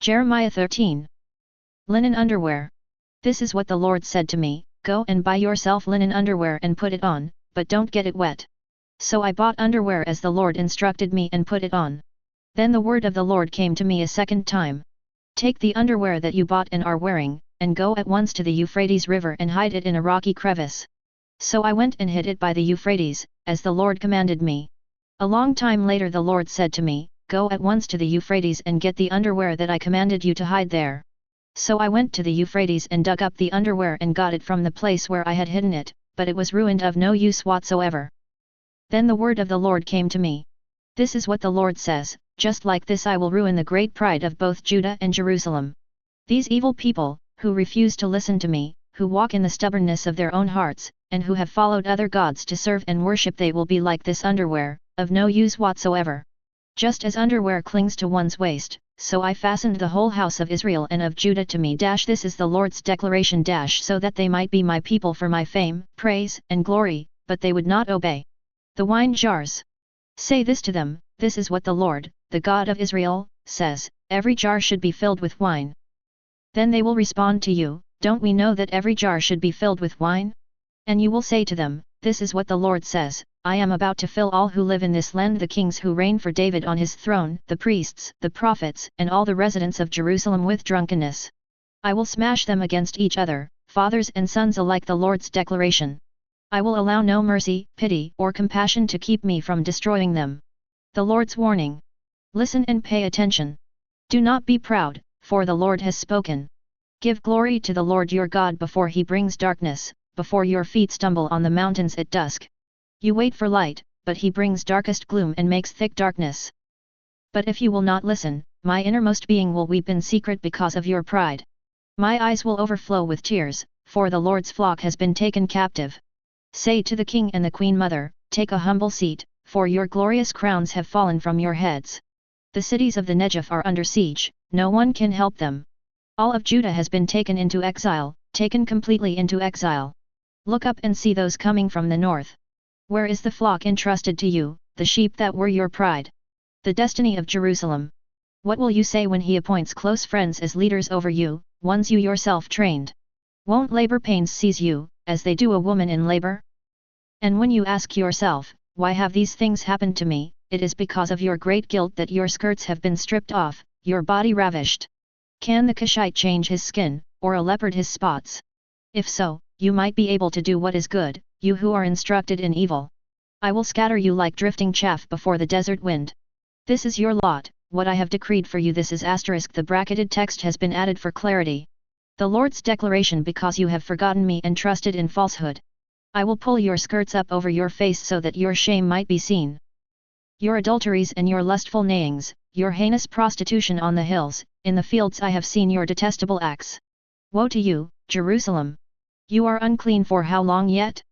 Jeremiah 13. Linen underwear. This is what the Lord said to me, Go and buy yourself linen underwear and put it on, but don't get it wet. So I bought underwear as the Lord instructed me and put it on. Then the word of the Lord came to me a second time. Take the underwear that you bought and are wearing, and go at once to the Euphrates River and hide it in a rocky crevice. So I went and hid it by the Euphrates, as the Lord commanded me. A long time later the Lord said to me, Go at once to the Euphrates and get the underwear that I commanded you to hide there. So I went to the Euphrates and dug up the underwear and got it from the place where I had hidden it, but it was ruined of no use whatsoever. Then the word of the Lord came to me. This is what the Lord says, Just like this I will ruin the great pride of both Judah and Jerusalem. These evil people, who refuse to listen to me, who walk in the stubbornness of their own hearts, and who have followed other gods to serve and worship, they will be like this underwear, of no use whatsoever. Just as underwear clings to one's waist, so I fastened the whole house of Israel and of Judah to me. This is the Lord's declaration. So that they might be my people for my fame, praise, and glory, but they would not obey. The wine jars. Say this to them, This is what the Lord, the God of Israel, says, Every jar should be filled with wine. Then they will respond to you, Don't we know that every jar should be filled with wine? And you will say to them, This is what the Lord says, I am about to fill all who live in this land, the kings who reign for David on his throne, the priests, the prophets, and all the residents of Jerusalem with drunkenness. I will smash them against each other, fathers and sons alike. The Lord's declaration. I will allow no mercy, pity, or compassion to keep me from destroying them. The Lord's warning. Listen and pay attention. Do not be proud, for the Lord has spoken. Give glory to the Lord your God before he brings darkness, before your feet stumble on the mountains at dusk. You wait for light, but he brings darkest gloom and makes thick darkness. But if you will not listen, my innermost being will weep in secret because of your pride. My eyes will overflow with tears, for the Lord's flock has been taken captive. Say to the king and the queen mother, Take a humble seat, for your glorious crowns have fallen from your heads. The cities of the Negev are under siege, no one can help them. All of Judah has been taken into exile, taken completely into exile. Look up and see those coming from the north. Where is the flock entrusted to you, the sheep that were your pride? The destiny of Jerusalem. What will you say when he appoints close friends as leaders over you, ones you yourself trained? Won't labor pains seize you, as they do a woman in labor? And when you ask yourself, Why have these things happened to me? It is because of your great guilt that your skirts have been stripped off, your body ravished. Can the Cushite change his skin, or a leopard his spots? If so, you might be able to do what is good, you who are instructed in evil. I will scatter you like drifting chaff before the desert wind. This is your lot, what I have decreed for you. This is *. The bracketed text has been added for clarity. The Lord's declaration, because you have forgotten me and trusted in falsehood. I will pull your skirts up over your face so that your shame might be seen. Your adulteries and your lustful neighings, your heinous prostitution on the hills, in the fields I have seen your detestable acts. Woe to you, Jerusalem! You are unclean for how long yet?